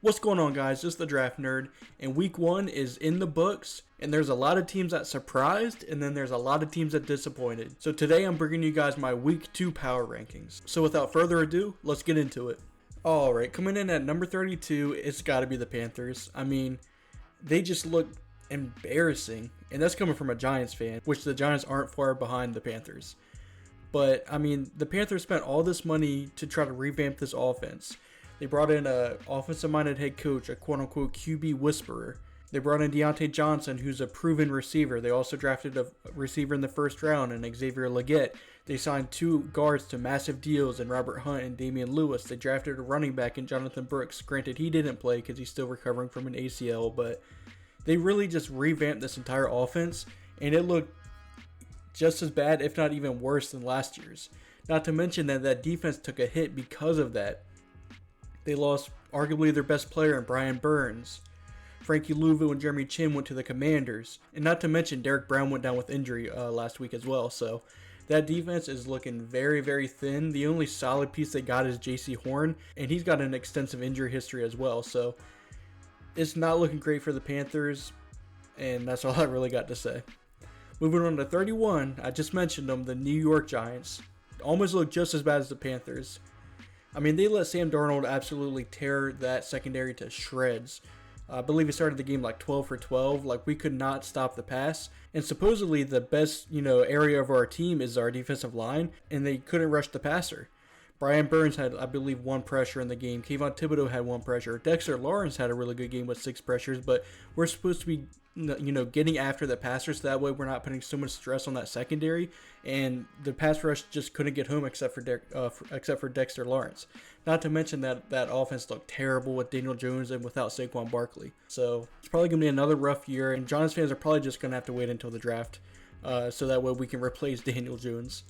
What's going on, guys? Just the Draft Nerd, and week one is in the books, and there's a lot of teams that surprised, and then there's a lot of teams that disappointed. So today I'm bringing you guys my week two power rankings. So without further ado, let's get into it. Alright, coming in at number 32, it's got to be the Panthers. I mean, they just look embarrassing, and that's coming from a Giants fan, which the Giants aren't far behind the Panthers. But, I mean, the Panthers spent all this money to try to revamp this offense. They brought in a offensive-minded head coach, a quote-unquote QB whisperer. They brought in Deontay Johnson, who's a proven receiver. They also drafted a receiver in the first round, and Xavier Legette. They signed two guards to massive deals in Robert Hunt and Damian Lewis. They drafted a running back in Jonathan Brooks. Granted, he didn't play because he's still recovering from an ACL, but they really just revamped this entire offense, and it looked just as bad, if not even worse, than last year's. Not to mention that defense took a hit because of that. They lost arguably their best player in Brian Burns. Frankie Louvu and Jeremy Chin went to the Commanders. And not to mention Derek Brown went down with injury last week as well. So that defense is looking very, very thin. The only solid piece they got is J.C. Horn. And he's got an extensive injury history as well. So it's not looking great for the Panthers. And that's all I really got to say. Moving on to 31, I just mentioned them, the New York Giants. Almost look just as bad as the Panthers. I mean, they let Sam Darnold absolutely tear that secondary to shreds. I believe he started the game like 12 for 12. Like, we could not stop the pass. And supposedly the best, area of our team is our defensive line, and they couldn't rush the passer. Brian Burns had, I believe, one pressure in the game. Kayvon Thibodeau had one pressure. Dexter Lawrence had a really good game with 6 pressures, but we're supposed to be, getting after the passer so that way we're not putting so much stress on that secondary. And the pass rush just couldn't get home except for Dexter Lawrence. Not to mention that offense looked terrible with Daniel Jones and without Saquon Barkley. So it's probably going to be another rough year, and Giants fans are probably just going to have to wait until the draft so that way we can replace Daniel Jones.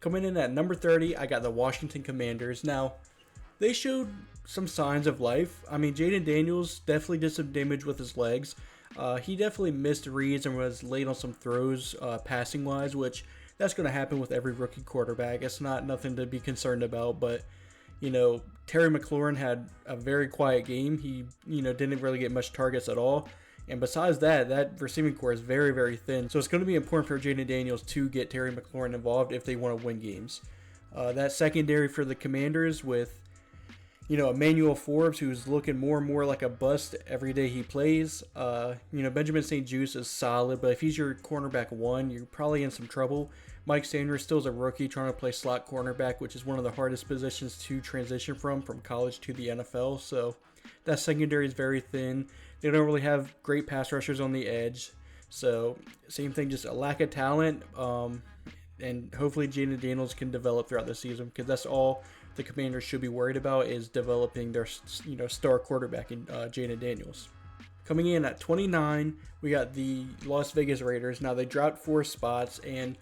Coming in at number 30, I got the Washington Commanders. Now, they showed some signs of life. I mean, Jaden Daniels definitely did some damage with his legs. He definitely missed reads and was late on some throws passing-wise, which that's going to happen with every rookie quarterback. It's nothing to be concerned about, but, Terry McLaurin had a very quiet game. He, didn't really get much targets at all. And besides that receiving core is very, very thin. So it's going to be important for Jaden Daniels to get Terry McLaurin involved if they want to win games. That secondary for the Commanders with, Emmanuel Forbes, who's looking more and more like a bust every day he plays. Benjamin St-Juste is solid, but if he's your cornerback one, you're probably in some trouble. Mike Sanders still is a rookie trying to play slot cornerback, which is one of the hardest positions to transition from college to the NFL. So that secondary is very thin. They don't really have great pass rushers on the edge. So same thing, just a lack of talent. And hopefully Jaden Daniels can develop throughout the season, because that's all the Commanders should be worried about, is developing their star quarterback in Jaden Daniels. Coming in at 29, we got the Las Vegas Raiders. Now, they dropped 4 spots, and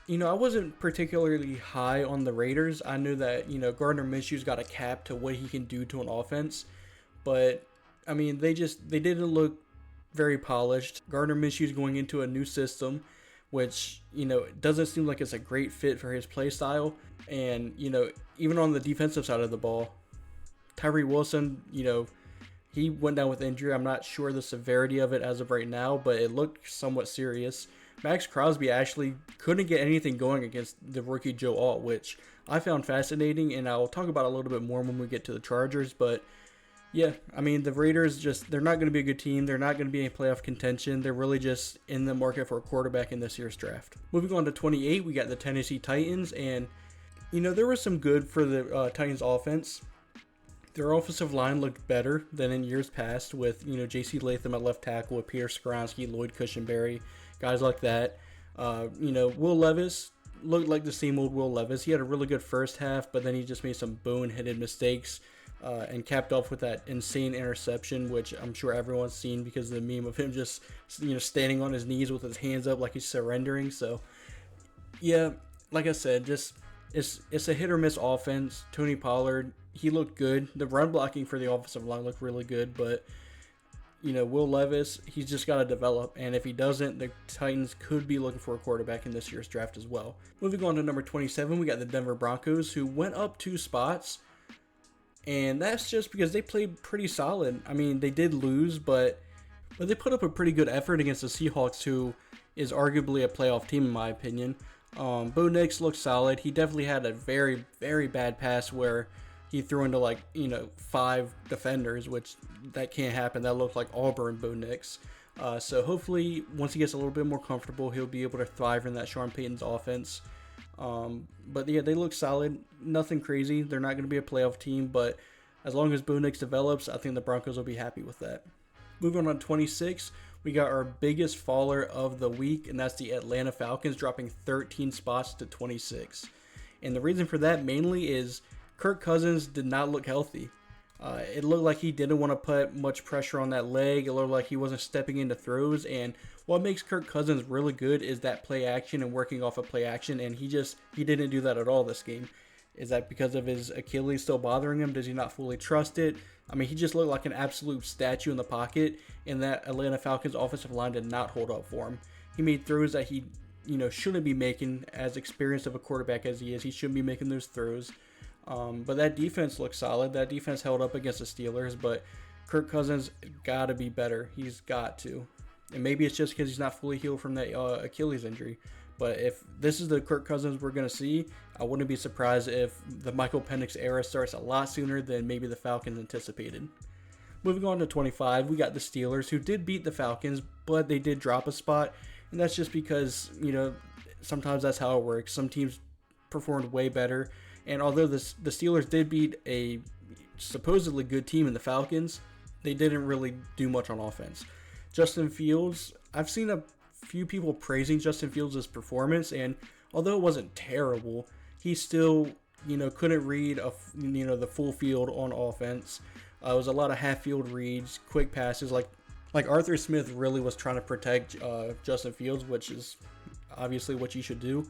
I wasn't particularly high on the Raiders. I knew that Gardner Minshew's got a cap to what he can do to an offense, but I mean, they didn't look very polished. Gardner Minshew's going into a new system, which, doesn't seem like it's a great fit for his play style. And, even on the defensive side of the ball, Tyree Wilson, he went down with injury. I'm not sure the severity of it as of right now, but it looked somewhat serious. Max Crosby actually couldn't get anything going against the rookie Joe Alt, which I found fascinating, and I'll talk about a little bit more when we get to the Chargers, but yeah, I mean, the Raiders they're not going to be a good team. They're not going to be in playoff contention. They're really just in the market for a quarterback in this year's draft. Moving on to 28, we got the Tennessee Titans, and, there was some good for the Titans offense. Their offensive line looked better than in years past with, J.C. Latham at left tackle, with Peter Skoronski, Lloyd Cushenberry, guys like that. Will Levis looked like the same old Will Levis. He had a really good first half, but then he just made some boneheaded mistakes. And capped off with that insane interception, which I'm sure everyone's seen because of the meme of him just, standing on his knees with his hands up like he's surrendering. So, yeah, like I said, just it's a hit or miss offense. Tony Pollard, he looked good. The run blocking for the offensive line looked really good, but Will Levis, he's just got to develop, and if he doesn't, the Titans could be looking for a quarterback in this year's draft as well. Moving on to number 27, we got the Denver Broncos, who went up 2 spots. And that's just because they played pretty solid. I mean, they did lose, but they put up a pretty good effort against the Seahawks, who is arguably a playoff team in my opinion. Bo Nix looked solid. He definitely had a very, very bad pass where he threw into 5 defenders, which that can't happen. That looked like Auburn Bo Nix. So hopefully once he gets a little bit more comfortable, he'll be able to thrive in that Sean Payton's offense. But yeah, they look solid. Nothing crazy. They're not going to be a playoff team, but as long as Bo Nix develops, I think the Broncos will be happy with that. Moving on to 26, we got our biggest faller of the week, and that's the Atlanta Falcons, dropping 13 spots to 26. And the reason for that mainly is Kirk Cousins did not look healthy. It looked like he didn't want to put much pressure on that leg. It looked like he wasn't stepping into throws. And what makes Kirk Cousins really good is that play action and working off of play action. And he didn't do that at all this game. Is that because of his Achilles still bothering him? Does he not fully trust it? I mean, he just looked like an absolute statue in the pocket. And that Atlanta Falcons offensive line did not hold up for him. He made throws that he, shouldn't be making. As experienced of a quarterback as he is, he shouldn't be making those throws. But that defense looked solid. That defense held up against the Steelers, but Kirk Cousins got to be better. He's got to. And maybe it's just because he's not fully healed from that Achilles injury. But if this is the Kirk Cousins we're going to see, I wouldn't be surprised if the Michael Penix era starts a lot sooner than maybe the Falcons anticipated. Moving on to 25, we got the Steelers, who did beat the Falcons, but they did drop a spot. And that's just because, sometimes that's how it works. Some teams performed way better. And although the Steelers did beat a supposedly good team in the Falcons, they didn't really do much on offense. Justin Fields, I've seen a few people praising Justin Fields' performance, and although it wasn't terrible, he still, couldn't read the full field on offense. It was a lot of half-field reads, quick passes, like Arthur Smith really was trying to protect Justin Fields, which is obviously what you should do.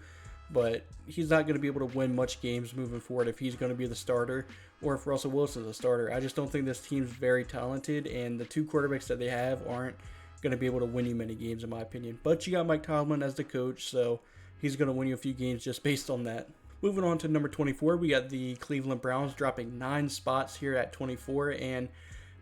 But he's not going to be able to win much games moving forward if he's going to be the starter or if Russell Wilson's the starter. I just don't think this team's very talented, and the two quarterbacks that they have aren't going to be able to win you many games, in my opinion. But you got Mike Tomlin as the coach, so he's going to win you a few games just based on that. Moving on to number 24, we got the Cleveland Browns dropping 9 spots here at 24, and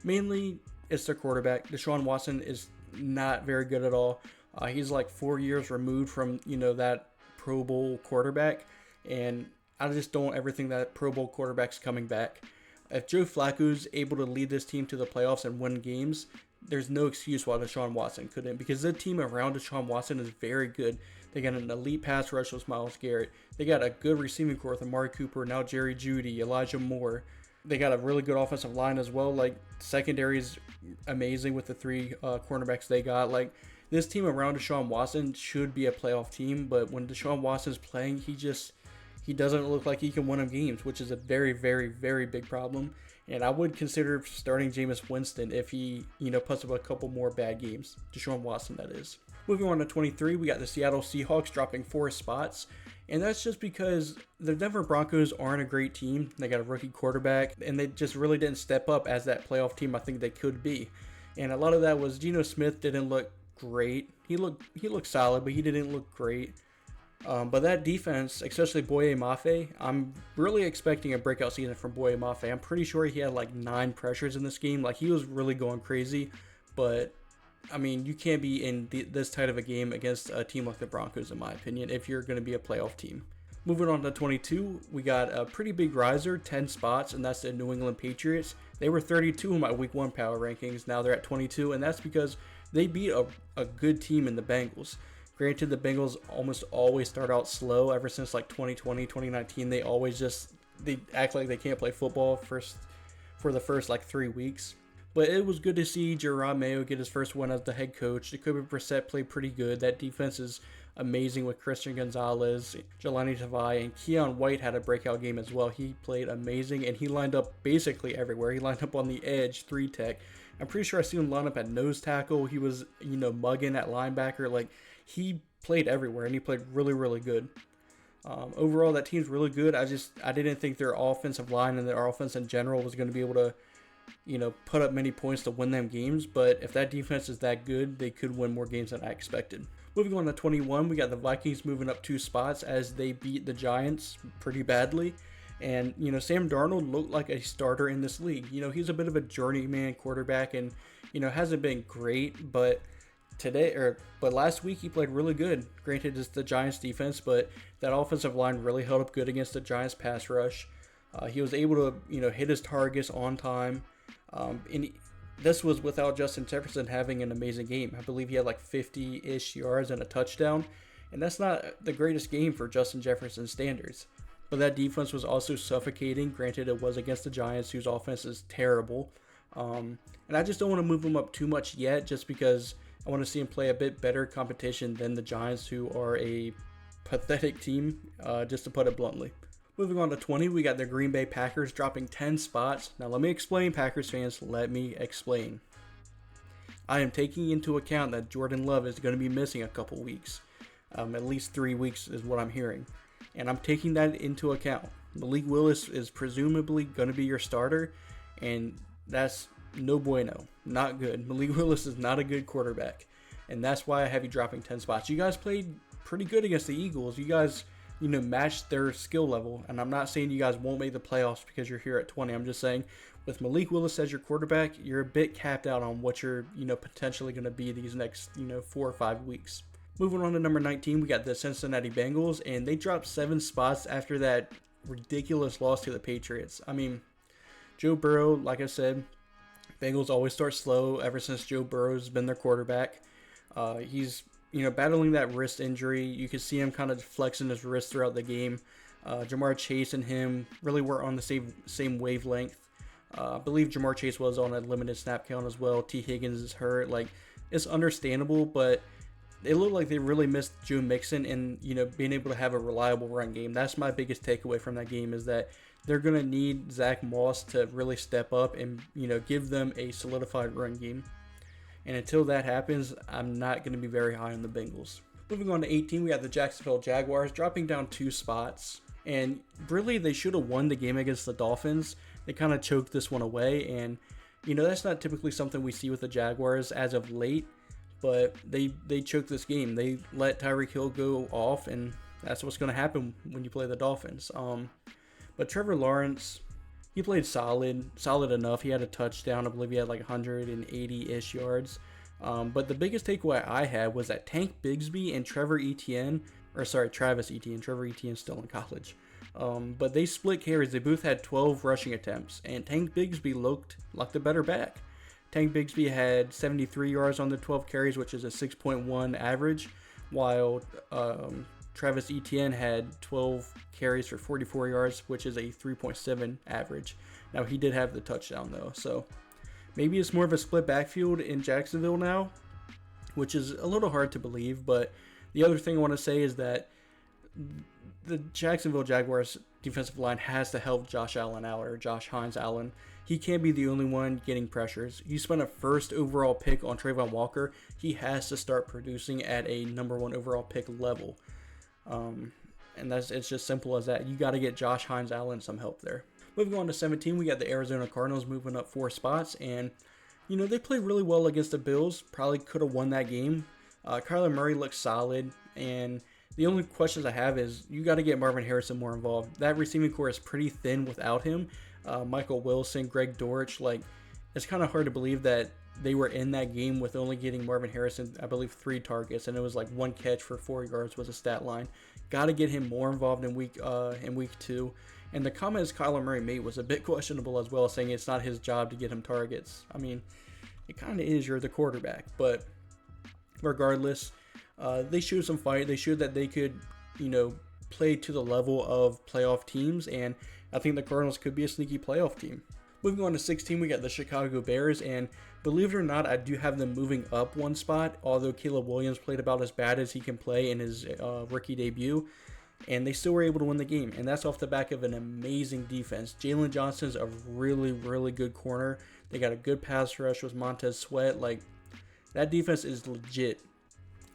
mainly it's their quarterback. Deshaun Watson is not very good at all. He's like 4 years removed from, that Pro Bowl quarterback, and I just don't ever think that Pro Bowl quarterback's coming back. If Joe Flacco's able to lead this team to the playoffs and win games, there's no excuse why Deshaun Watson couldn't, because the team around Deshaun Watson is very good. They got an elite pass rush with Myles Garrett. They got a good receiving core with Amari Cooper, now Jerry Jeudy, Elijah Moore. They got a really good offensive line as well. Secondary is amazing with the 3 cornerbacks they got. This team around Deshaun Watson should be a playoff team, but when Deshaun Watson's playing, he doesn't look like he can win them games, which is a very, very, very big problem. And I would consider starting Jameis Winston if he, puts up a couple more bad games. Deshaun Watson, that is. Moving on to 23, we got the Seattle Seahawks dropping 4 spots. And that's just because the Denver Broncos aren't a great team. They got a rookie quarterback, and they just really didn't step up as that playoff team I think they could be. And a lot of that was Geno Smith didn't look great. He looked solid, but he didn't look great. But that defense, especially Boye Mafe, I'm really expecting a breakout season from Boye Mafe. I'm pretty sure he had 9 pressures in this game. He was really going crazy. But I mean, you can't be in this tight of a game against a team like the Broncos, in my opinion, if you're going to be a playoff team. Moving on to 22, we got a pretty big riser, 10 spots, and that's the New England Patriots. They were 32 in my Week 1 power rankings. Now they're at 22, and that's because they beat a good team in the Bengals. Granted, the Bengals almost always start out slow. Ever since 2020, 2019, they act like they can't play football for the first 3 weeks. But it was good to see Jerome Mayo get his first win as the head coach. Jacoby Brissett played pretty good. That defense is amazing with Christian Gonzalez, Jelani Tavai, and Keon White had a breakout game as well. He played amazing, and he lined up basically everywhere. He lined up on the edge, 3-tech. I'm pretty sure I seen him line up at nose tackle. He was, mugging at linebacker. He played everywhere, and he played really, really good. Overall, that team's really good. I didn't think their offensive line and their offense in general was going to be able to, put up many points to win them games. But if that defense is that good, they could win more games than I expected. Moving on to 21, we got the Vikings moving up 2 spots as they beat the Giants pretty badly. And, Sam Darnold looked like a starter in this league. He's a bit of a journeyman quarterback and, hasn't been great, but last week he played really good. Granted, it's the Giants defense, but that offensive line really held up good against the Giants pass rush. He was able to, hit his targets on time. This was without Justin Jefferson having an amazing game. I believe he had like 50-ish yards and a touchdown. And that's not the greatest game for Justin Jefferson's standards. But that defense was also suffocating. Granted, it was against the Giants, whose offense is terrible. And I just don't want to move him up too much yet, just because I want to see him play a bit better competition than the Giants, who are a pathetic team, just to put it bluntly. Moving on to 20, we got the Green Bay Packers dropping 10 spots. Now let me explain, Packers fans, let me explain. I am taking into account that Jordan Love is going to be missing a couple weeks. At least 3 weeks is what I'm hearing. And I'm taking that into account. Malik Willis is presumably going to be your starter, and that's no bueno. Not good. Malik Willis is not a good quarterback, and that's why I have you dropping 10 spots. You guys played pretty good against the Eagles. You guys, matched their skill level, and I'm not saying you guys won't make the playoffs because you're here at 20. I'm just saying with Malik Willis as your quarterback, you're a bit capped out on what you're, potentially going to be these next, 4 or 5 weeks. Moving on to number 19, we got the Cincinnati Bengals, and they dropped 7 spots after that ridiculous loss to the Patriots. I mean, Joe Burrow, like I said, Bengals always start slow ever since Joe Burrow's been their quarterback. He's, battling that wrist injury. You can see him kind of flexing his wrist throughout the game. Jamar Chase and him really were on the same wavelength. I believe Jamar Chase was on a limited snap count as well. T. Higgins is hurt. Like, it's understandable, but it looked like they really missed Joe Mixon and, being able to have a reliable run game. That's my biggest takeaway from that game, is that they're going to need Zach Moss to really step up and, give them a solidified run game. And until that happens, I'm not going to be very high on the Bengals. Moving on to 18, we got the Jacksonville Jaguars dropping down 2 spots. And really, they should have won the game against the Dolphins. They kind of choked this one away. And, that's not typically something we see with the Jaguars as of late. But they choked this game. They let Tyreek Hill go off, and that's what's going to happen when you play the Dolphins. But Trevor Lawrence, he played solid enough. He had a touchdown. I believe he had like 180-ish yards. But the biggest takeaway I had was that Tank Bigsby and Travis Etienne, Trevor Etienne's still in college. But they split carries. They both had 12 rushing attempts, and Tank Bigsby looked like the better back. Tank Bigsby had 73 yards on the 12 carries, which is a 6.1 average, while Travis Etienne had 12 carries for 44 yards, which is a 3.7 average. Now, he did have the touchdown, though, so maybe it's more of a split backfield in Jacksonville now, which is a little hard to believe. But the other thing I want to say is that the Jacksonville Jaguars defensive line has to help Josh Hines Allen. He can't be the only one getting pressures. He spent a first overall pick on Trayvon Walker. He has to start producing at a number 1 overall pick level. And it's just simple as that. You got to get Josh Hines Allen some help there. Moving on to 17, we got the Arizona Cardinals moving up 4 spots. And, they played really well against the Bills. Probably could have won that game. Kyler Murray looks solid. And the only questions I have is you got to get Marvin Harrison more involved. That receiving core is pretty thin without him. Michael Wilson, Greg Dortch, it's kind of hard to believe that they were in that game with only getting Marvin Harrison, I believe, 3 targets, and it was like 1 catch for 4 yards was a stat line. Got to get him more involved in week 2. And the comments Kyler Murray made was a bit questionable as well, saying it's not his job to get him targets. I mean, it kind of is. You're the quarterback, but regardless, they showed some fight. They showed that they could, play to the level of playoff teams, and I think the Cardinals could be a sneaky playoff team. Moving on to 16, we got the Chicago Bears, and believe it or not, I do have them moving up 1 spot, although Caleb Williams played about as bad as he can play in his rookie debut, and they still were able to win the game, and that's off the back of an amazing defense. Jalen Johnson's a really, really good corner. They got a good pass rush with Montez Sweat. That defense is legit.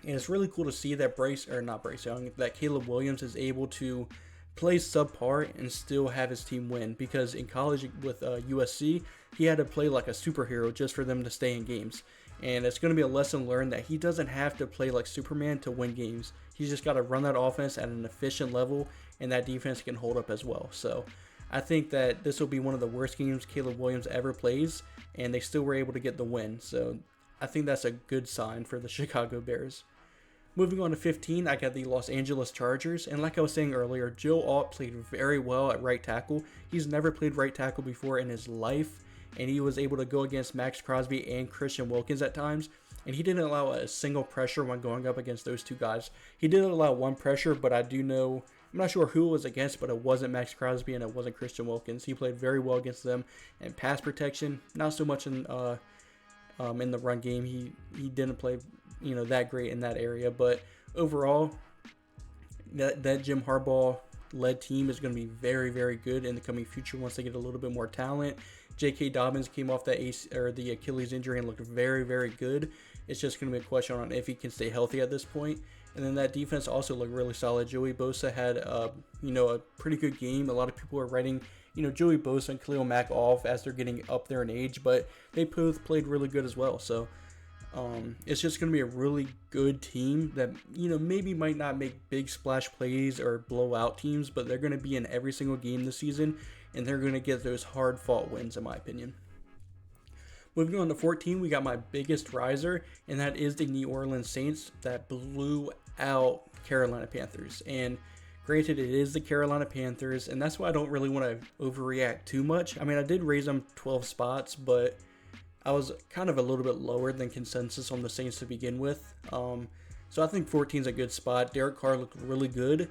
And it's really cool to see that that Caleb Williams is able to play subpar and still have his team win, because in college with USC, he had to play like a superhero just for them to stay in games. And it's going to be a lesson learned that he doesn't have to play like Superman to win games. He's just got to run that offense at an efficient level, and that defense can hold up as well. So I think that this will be one of the worst games Caleb Williams ever plays, and they still were able to get the win. So I think that's a good sign for the Chicago Bears. Moving on to 15, I got the Los Angeles Chargers, and like I was saying earlier, Joe Alt played very well at right tackle. He's never played right tackle before in his life, and he was able to go against Max Crosby and Christian Wilkins at times, and he didn't allow a single pressure when going up against those two guys. He did allow one pressure, but I do know, I'm not sure who it was against, but it wasn't Max Crosby and it wasn't Christian Wilkins. He played very well against them, and pass protection, not so much in the run game. He didn't play that great in that area, but overall that Jim Harbaugh led team is going to be very, very good in the coming future once they get a little bit more talent. J.K. Dobbins came off the Achilles injury and looked very, very good. It's just going to be a question on if he can stay healthy at this point. And then that defense also looked really solid. Joey Bosa had a pretty good game. A lot of people are writing Joey Bosa and Khalil Mack off as they're getting up there in age, but they both played really good as well. So it's just going to be a really good team that maybe might not make big splash plays or blow out teams, but they're going to be in every single game this season, and they're going to get those hard fought wins, in my opinion. Moving on to 14, we got my biggest riser, and that is the New Orleans Saints that blew out Carolina Panthers. And granted, it is the Carolina Panthers, and that's why I don't really want to overreact too much. I mean, I did raise them 12 spots, but I was kind of a little bit lower than consensus on the Saints to begin with. So I think 14 is a good spot. Derek Carr looked really good.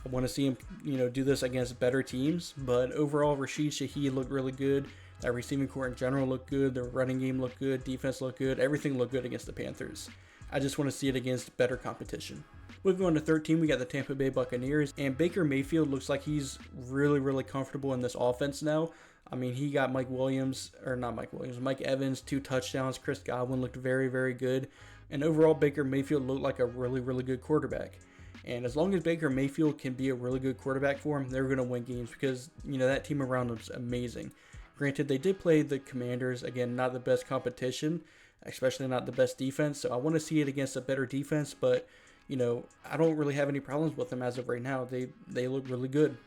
I want to see him, do this against better teams. But overall, Rashid Shaheed looked really good. That receiving core in general looked good. The running game looked good. Defense looked good. Everything looked good against the Panthers. I just want to see it against better competition. Moving on to 13, we got the Tampa Bay Buccaneers. And Baker Mayfield looks like he's really, really comfortable in this offense now. I mean, he got Mike Evans, 2 touchdowns. Chris Godwin looked very, very good. And overall, Baker Mayfield looked like a really, really good quarterback. And as long as Baker Mayfield can be a really good quarterback for him, they're going to win games because, that team around him is amazing. Granted, they did play the Commanders. Again, not the best competition, especially not the best defense. So I want to see it against a better defense, but, I don't really have any problems with them as of right now. They look really good.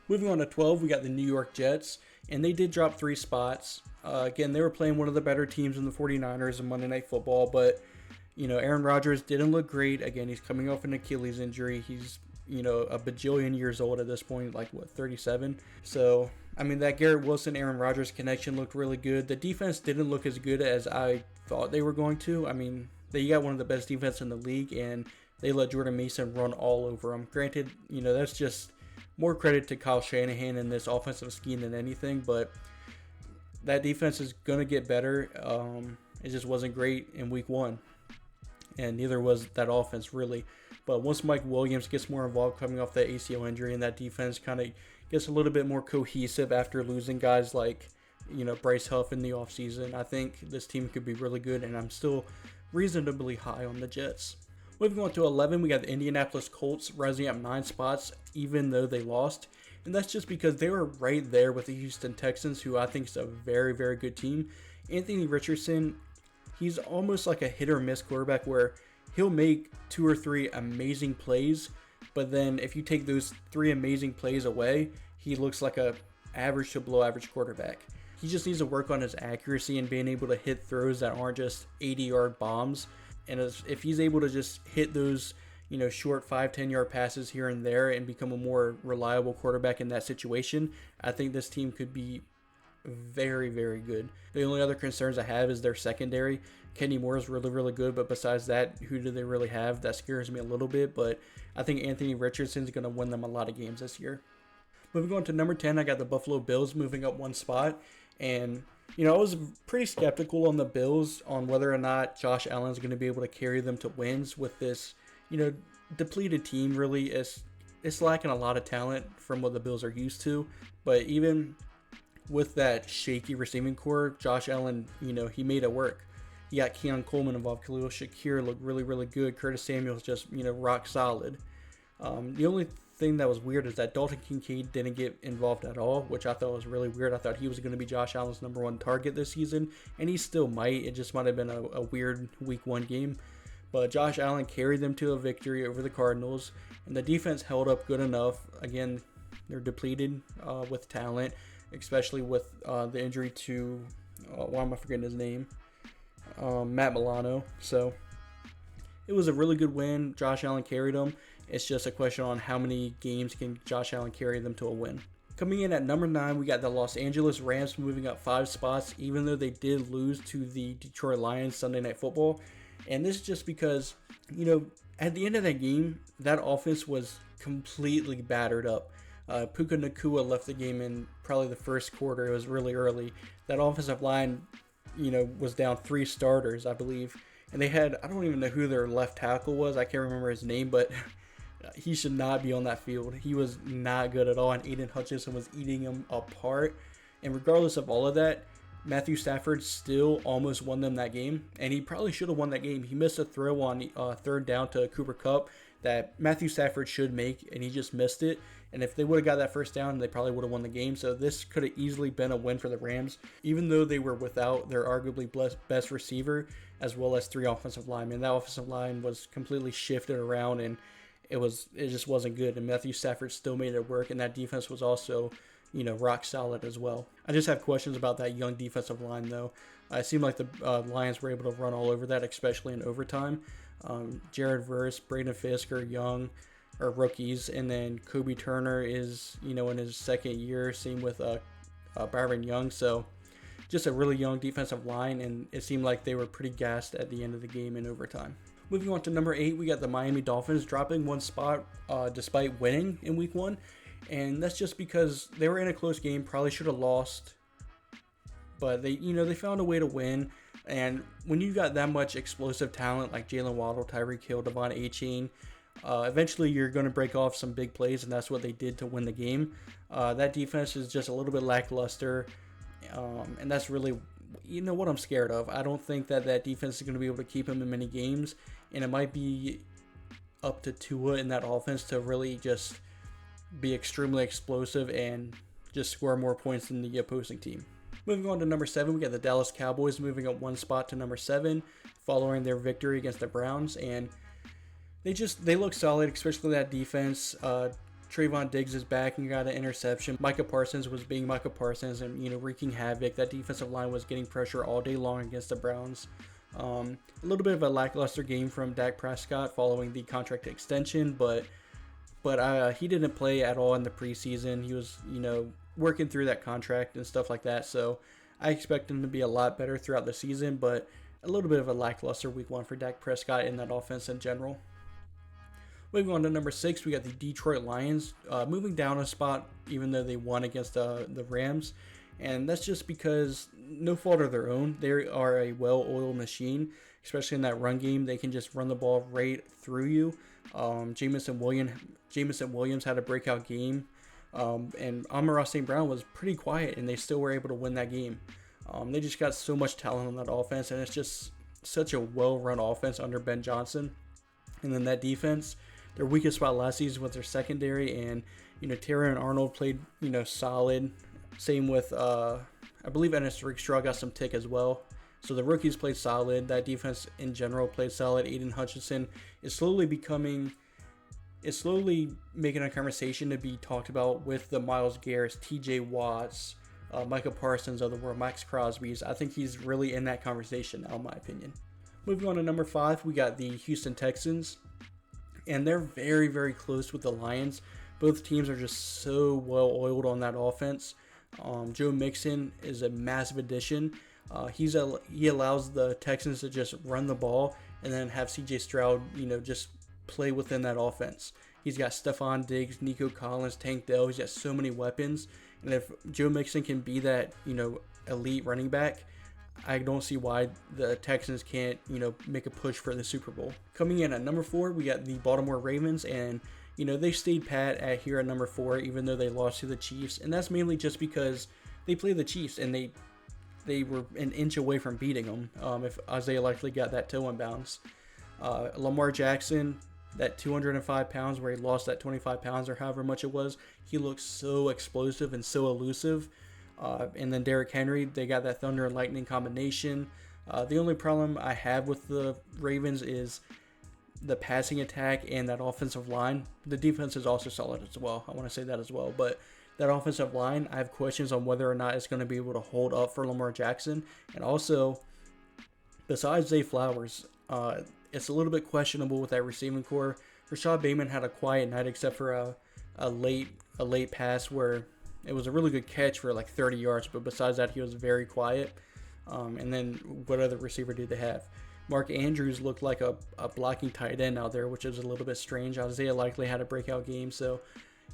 Moving on to 12, we got the New York Jets, and they did drop 3 spots. Again, they were playing one of the better teams in the 49ers in Monday Night Football, but, Aaron Rodgers didn't look great. Again, he's coming off an Achilles injury. He's, a bajillion years old at this point, 37? So, I mean, that Garrett Wilson-Aaron Rodgers connection looked really good. The defense didn't look as good as I thought they were going to. I mean, they got one of the best defenses in the league, and they let Jordan Mason run all over them. Granted, that's just more credit to Kyle Shanahan in this offensive scheme than anything, but that defense is going to get better. It just wasn't great in week 1, and neither was that offense really. But once Mike Williams gets more involved coming off that ACL injury, and that defense kind of gets a little bit more cohesive after losing guys like, Bryce Huff in the offseason, I think this team could be really good, and I'm still reasonably high on the Jets. Moving on to 11, we got the Indianapolis Colts rising up 9 spots, even though they lost. And that's just because they were right there with the Houston Texans, who I think is a very, very good team. Anthony Richardson, he's almost like a hit or miss quarterback where he'll make 2 or 3 amazing plays, but then if you take those 3 amazing plays away, he looks like a average to below average quarterback. He just needs to work on his accuracy and being able to hit throws that aren't just 80-yard bombs. And if he's able to just hit those, short 5-10 yard passes here and there and become a more reliable quarterback in that situation, I think this team could be very, very good. The only other concerns I have is their secondary. Kenny Moore is really, really good, but besides that, who do they really have? That scares me a little bit, but I think Anthony Richardson is going to win them a lot of games this year. Moving on to number 10, I got the Buffalo Bills moving up 1 spot, and I was pretty skeptical on the Bills on whether or not Josh Allen is going to be able to carry them to wins with this, depleted team. Really, it's lacking a lot of talent from what the Bills are used to. But even with that shaky receiving core, Josh Allen, he made it work. He got Keon Coleman involved. Khalil Shakir looked really, really good. Curtis Samuel's just, rock solid. The only thing that was weird is that Dalton Kincaid didn't get involved at all, which I thought was really weird. I thought he was going to be Josh Allen's number 1 target this season, and he still might. It just might have been a weird week 1 game. But Josh Allen carried them to a victory over the Cardinals, and the defense held up good enough. Again, They're depleted with talent, especially with the injury to, why am I forgetting his name? Matt Milano. So it was a really good win. Josh Allen carried them. It's just a question on how many games can Josh Allen carry them to a win. Coming in at number 9, we got the Los Angeles Rams moving up 5 spots, even though they did lose to the Detroit Lions Sunday Night Football. And this is just because, at the end of that game, that offense was completely battered up. Puka Nacua left the game in probably the first quarter. It was really early. That offensive line, was down 3 starters, I believe. And they had, I don't even know who their left tackle was. I can't remember his name, but he should not be on that field. He was not good at all, and Aiden Hutchinson was eating him apart. And regardless of all of that, Matthew Stafford still almost won them that game, and he probably should have won that game. He missed a throw on third down to Cooper Kupp that Matthew Stafford should make, and he just missed it. And if they would have got that first down, they probably would have won the game. So this could have easily been a win for the Rams, even though they were without their arguably best receiver, as well as 3 offensive linemen. That offensive line was completely shifted around, and it just wasn't good. And Matthew Stafford still made it work, and that defense was also, rock solid as well. I just have questions about that young defensive line, though. It seemed like the Lions were able to run all over that, especially in overtime. Jared Verse, Braden Fisk are young, or rookies, and then Kobe Turner is, in his second year. Same with Byron Young. So just a really young defensive line, and it seemed like they were pretty gassed at the end of the game in overtime. Moving on to number 8, we got the Miami Dolphins dropping 1 spot despite winning in week 1. And that's just because they were in a close game, probably should have lost. But they found a way to win. And when you got that much explosive talent like Jalen Waddle, Tyreek Hill, Devon Achane, eventually you're going to break off some big plays, and that's what they did to win the game. That defense is just a little bit lackluster. And that's really, what I'm scared of. I don't think that defense is going to be able to keep him in many games. And it might be up to Tua in that offense to really just be extremely explosive and just score more points than the opposing team. Moving on to number 7, we got the Dallas Cowboys moving up 1 spot to number 7 following their victory against the Browns. And they look solid, especially that defense. Trayvon Diggs is back and got an interception. Micah Parsons was being Micah Parsons and, wreaking havoc. That defensive line was getting pressure all day long against the Browns. A little bit of a lackluster game from Dak Prescott following the contract extension, but he didn't play at all in the preseason. He was, working through that contract and stuff like that. So I expect him to be a lot better throughout the season, but a little bit of a lackluster week 1 for Dak Prescott in that offense in general. Moving on to number 6, we got the Detroit Lions moving down a spot, even though they won against the Rams. And that's just because no fault of their own. They are a well-oiled machine, especially in that run game. They can just run the ball right through you. Jameson Williams had a breakout game. And Amon-Ra St. Brown was pretty quiet, and they still were able to win that game. They just got so much talent on that offense, and it's just such a well-run offense under Ben Johnson. And then that defense, their weakest spot last season was their secondary, and Terry Arnold played solid. Same with I believe Ennis Rakestraw got some tick as well. So the rookies played solid. That defense in general played solid. Aiden Hutchinson is slowly making a conversation to be talked about with the Myles Garrett's, TJ Watts, Micah Parsons of the world, Max Crosby's. I think he's really in that conversation now, in my opinion. Moving on to number 5, we got the Houston Texans. And they're very, very close with the Lions. Both teams are just so well oiled on that offense. Joe Mixon is a massive addition. He allows the Texans to just run the ball and then have CJ Stroud, just play within that offense. He's got Stephon Diggs, Nico Collins, Tank Dell. He's got so many weapons. And if Joe Mixon can be that, elite running back, I don't see why the Texans can't, make a push for the Super Bowl. Coming in at number 4, we got the Baltimore Ravens, and they stayed pat at number 4, even though they lost to the Chiefs, and that's mainly just because they play the Chiefs, and they were an inch away from beating them. If Isaiah Likely got that toe in bounds, Lamar Jackson, that 205 pounds where he lost that 25 pounds or however much it was, he looks so explosive and so elusive. And then Derrick Henry, they got that thunder and lightning combination. The only problem I have with the Ravens is the passing attack and that offensive line. The defense is also solid as well. I want to say that as well. But that offensive line, I have questions on whether or not it's going to be able to hold up for Lamar Jackson. And also, besides Zay Flowers, it's a little bit questionable with that receiving core. Rashad Bateman had a quiet night except for a late pass where it was a really good catch for like 30 yards. But besides that, he was very quiet. And then what other receiver do they have? Mark Andrews looked like a blocking tight end out there, which is a little bit strange. Isaiah likely had a breakout game, so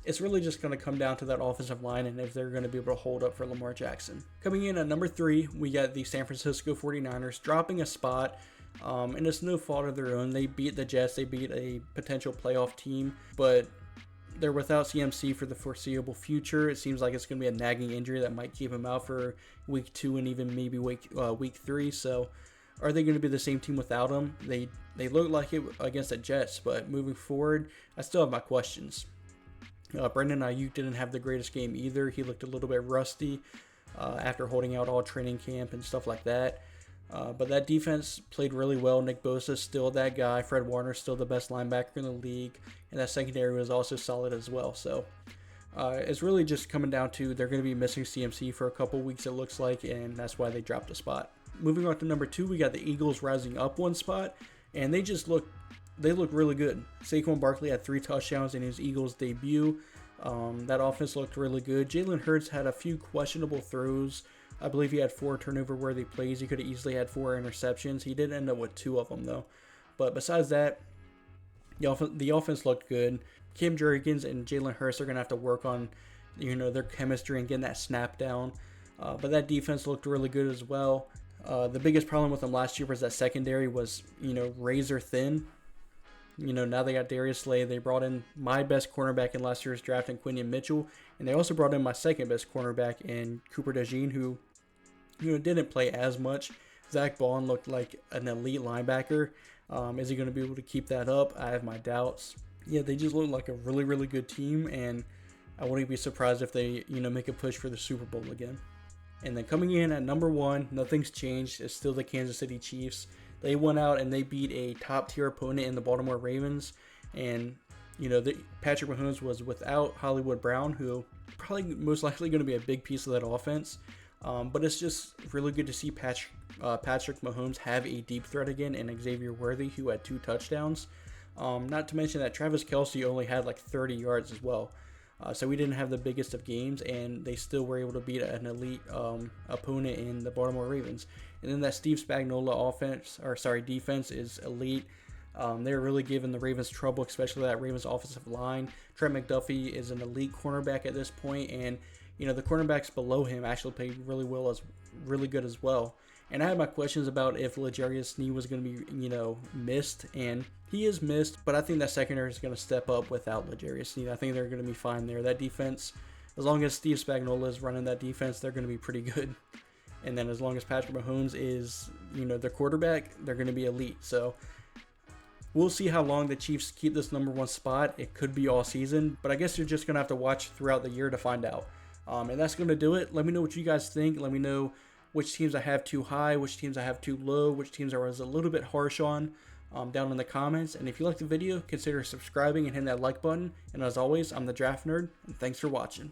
it's really just going to come down to that offensive line and if they're going to be able to hold up for Lamar Jackson. Coming in at number 3, we got the San Francisco 49ers dropping a spot, and it's no fault of their own. They beat the Jets, they beat a potential playoff team, but they're without CMC for the foreseeable future. It seems like it's going to be a nagging injury that might keep him out for week 2 and even maybe week 3, so are they going to be the same team without him? They look like it against the Jets, but moving forward, I still have my questions. Brandon Ayuk didn't have the greatest game either. He looked a little bit rusty after holding out all training camp and stuff like that. But that defense played really well. Nick Bosa's still that guy. Fred Warner's still the best linebacker in the league. And that secondary was also solid as well. So it's really just coming down to they're going to be missing CMC for a couple weeks, it looks like, and that's why they dropped a spot. Moving on to number 2, we got the Eagles rising up one spot, and they look really good. Saquon Barkley had 3 touchdowns in his Eagles debut. That offense looked really good. Jalen Hurts had a few questionable throws. I believe he had 4 turnover-worthy plays. He could have easily had 4 interceptions. He did end up with 2 of them, though. But besides that, the offense looked good. Cam Jurgens and Jalen Hurts are going to have to work on their chemistry and getting that snap down. But that defense looked really good as well. The biggest problem with them last year was that secondary was, razor thin. Now they got Darius Slay. They brought in my best cornerback in last year's draft in Quinion Mitchell. And they also brought in my second best cornerback in Cooper DeJean, who didn't play as much. Zach Bond looked like an elite linebacker. Is he going to be able to keep that up? I have my doubts. Yeah, they just look like a really, really good team. And I wouldn't be surprised if they, make a push for the Super Bowl again. And then coming in at number 1, nothing's changed. It's still the Kansas City Chiefs. They went out and they beat a top-tier opponent in the Baltimore Ravens. And, Patrick Mahomes was without Hollywood Brown, who probably most likely going to be a big piece of that offense. But it's just really good to see Patrick Mahomes have a deep threat again, and Xavier Worthy, who had 2 touchdowns. Not to mention that Travis Kelce only had like 30 yards as well. So we didn't have the biggest of games, and they still were able to beat an elite opponent in the Baltimore Ravens. And then that Steve Spagnuolo defense is elite. They're really giving the Ravens trouble, especially that Ravens offensive line. Trent McDuffie is an elite cornerback at this point, and the cornerbacks below him actually played really good as well. And I had my questions about if L'Jarius Sneed was going to be, missed, and he is missed, but I think that secondary is going to step up without L'Jarius Sneed. I think they're going to be fine there. That defense, as long as Steve Spagnuolo is running that defense, they're going to be pretty good. And then as long as Patrick Mahomes is, their quarterback, they're going to be elite. So we'll see how long the Chiefs keep this number 1 spot. It could be all season, but I guess you're just going to have to watch throughout the year to find out. And that's going to do it. Let me know what you guys think. Let me know which teams I have too high, which teams I have too low, which teams I was a little bit harsh on down in the comments. And if you liked the video, consider subscribing and hitting that like button. And as always, I'm the Draft Nerd, and thanks for watching.